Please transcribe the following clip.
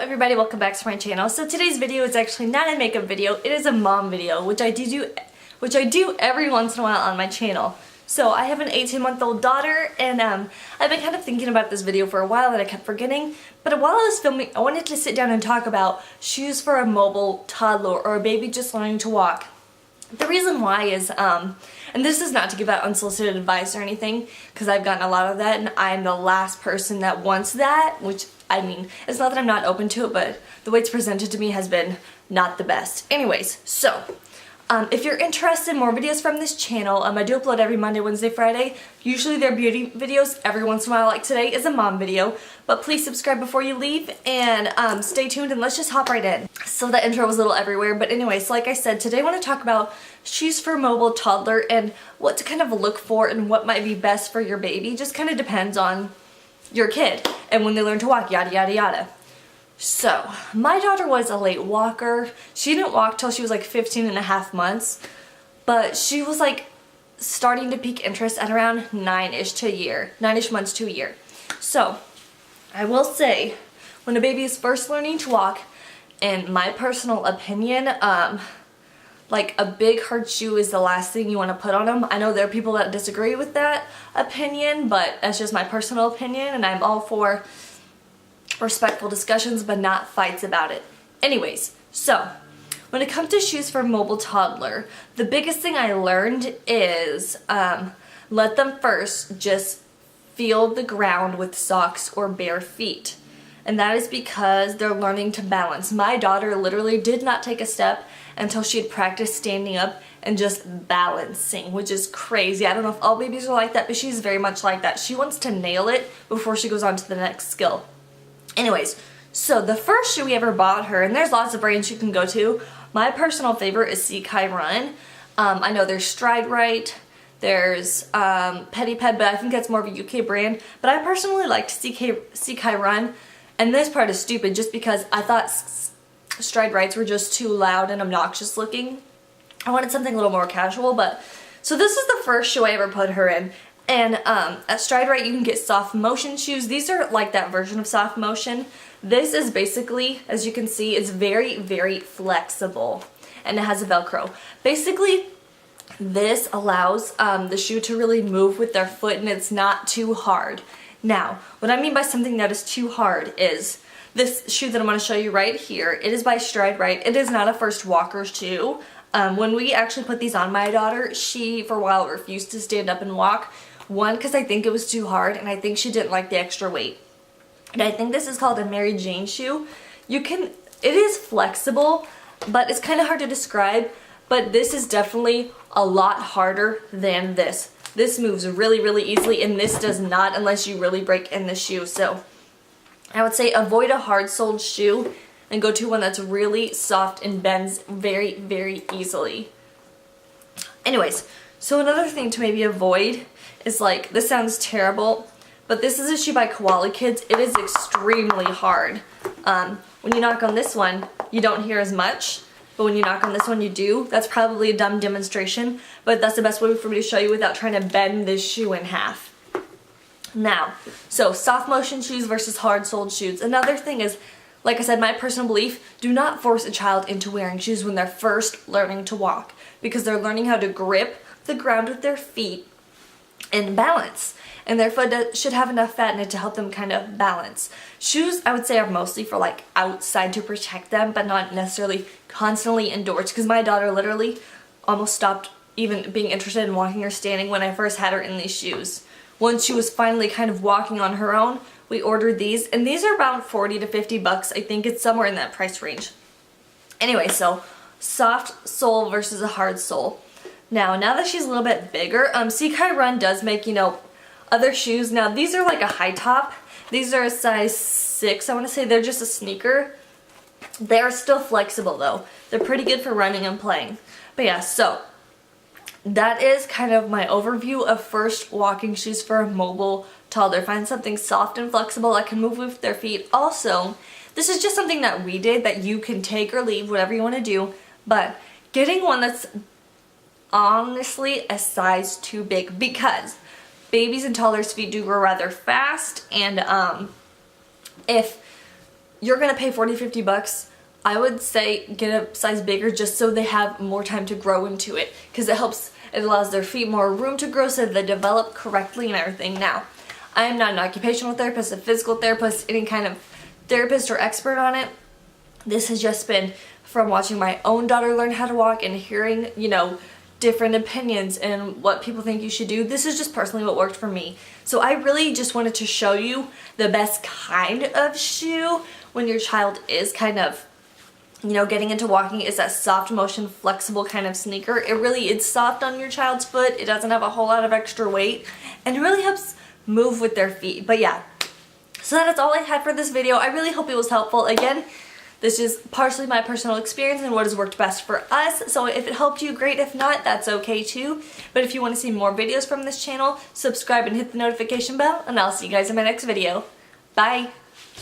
everybody, welcome back to my channel. So today's video is actually not a makeup video, it is a mom video, which I do every once in a while on my channel. So I have an 18-month-old daughter, and I've been kind of thinking about this video for a while and I kept forgetting, but while I was filming I wanted to sit down and talk about shoes for a mobile toddler or a baby just learning to walk. The reason why is, and this is not to give out unsolicited advice or anything, because I've gotten a lot of that and I'm the last person that wants that, which, I mean, it's not that I'm not open to it, but the way it's presented to me has been not the best. Anyways, so, if you're interested in more videos from this channel, I do upload every Monday, Wednesday, Friday. Usually they're beauty videos. Every once in a while, like today, is a mom video. But please subscribe before you leave and stay tuned and let's just hop right in. So the intro was a little everywhere, but anyways, like I said, today I want to talk about shoes for a mobile toddler and what to kind of look for and what might be best for your baby. Just kind of depends on your kid and when they learn to walk, yada yada yada. So, my daughter was a late walker. She didn't walk till she was like 15 and a half months, but she was like starting to peak interest at around 9-ish months to a year. So, I will say, when a baby is first learning to walk, in my personal opinion, like a big hard shoe is the last thing you want to put on them. I know there are people that disagree with that opinion, but that's just my personal opinion, and I'm all for respectful discussions but not fights about it. Anyways, so when it comes to shoes for a mobile toddler, the biggest thing I learned is let them first just feel the ground with socks or bare feet. And that is because they're learning to balance. My daughter literally did not take a step until she had practiced standing up and just balancing, which is crazy. I don't know if all babies are like that, but she's very much like that. She wants to nail it before she goes on to the next skill. Anyways, so the first shoe we ever bought her, and there's lots of brands you can go to. My personal favorite is Sekai Run. I know there's Stride Right, there's Petty Ped, but I think that's more of a UK brand. But I personally liked Sekai Run, and this part is stupid just because I thought Stride Rights were just too loud and obnoxious looking. I wanted something a little more casual, but so this is the first shoe I ever put her in. And at Stride Right you can get soft motion shoes. These are like that version of soft motion. This is basically, as you can see, it's very, very flexible and it has a Velcro. Basically, this allows the shoe to really move with their foot and it's not too hard. Now, what I mean by something that is too hard is this shoe that I'm going to show you right here. It is by Stride Right. It is not a first walker shoe. When we actually put these on my daughter, she for a while refused to stand up and walk. One, because I think it was too hard, and I think she didn't like the extra weight. And I think this is called a Mary Jane shoe. It is flexible, but it's kind of hard to describe, but this is definitely a lot harder than this. This moves really, really easily, and this does not unless you really break in the shoe. So I would say avoid a hard-soled shoe and go to one that's really soft and bends very, very easily. Anyways, so another thing to maybe avoid is, like, this sounds terrible, but this is a shoe by Koala Kids. It is extremely hard. When you knock on this one, you don't hear as much, but when you knock on this one, you do. That's probably a dumb demonstration, but that's the best way for me to show you without trying to bend this shoe in half. Now, so soft motion shoes versus hard-soled shoes. Another thing is, like I said, my personal belief, do not force a child into wearing shoes when they're first learning to walk, because they're learning how to grip the ground with their feet and balance, and their foot should have enough fat in it to help them kind of balance. Shoes, I would say, are mostly for like outside to protect them, but not necessarily constantly indoors, because my daughter literally almost stopped even being interested in walking or standing when I first had her in these shoes. Once she was finally kind of walking on her own, we ordered these, and these are about 40 to 50 bucks. I think it's somewhere in that price range. Anyway, so soft sole versus a hard sole. Now that she's a little bit bigger, Sekai Run does make, you know, other shoes. Now, these are like a high top. These are a size 6. I want to say they're just a sneaker. They're still flexible, though. They're pretty good for running and playing. But yeah, so that is kind of my overview of first walking shoes for a mobile toddler. Find something soft and flexible that can move with their feet. Also, this is just something that we did that you can take or leave, whatever you want to do. But getting one that's honestly a size too big, because babies and toddlers' feet do grow rather fast, and if you're gonna pay 40, 50 bucks. I would say get a size bigger just so they have more time to grow into it, because it allows their feet more room to grow so they develop correctly and everything. Now, I am not an occupational therapist, a physical therapist, any kind of therapist or expert on it. This has just been from watching my own daughter learn how to walk and hearing, you know, different opinions and what people think you should do. This is just personally what worked for me. So I really just wanted to show you the best kind of shoe when your child is kind of, you know, getting into walking, is that soft motion, flexible kind of sneaker. It really is soft on your child's foot. It doesn't have a whole lot of extra weight, and it really helps move with their feet. But yeah, so that is all I had for this video. I really hope it was helpful. Again, this is partially my personal experience and what has worked best for us. So if it helped you, great. If not, that's okay too. But if you want to see more videos from this channel, subscribe and hit the notification bell, and I'll see you guys in my next video. Bye!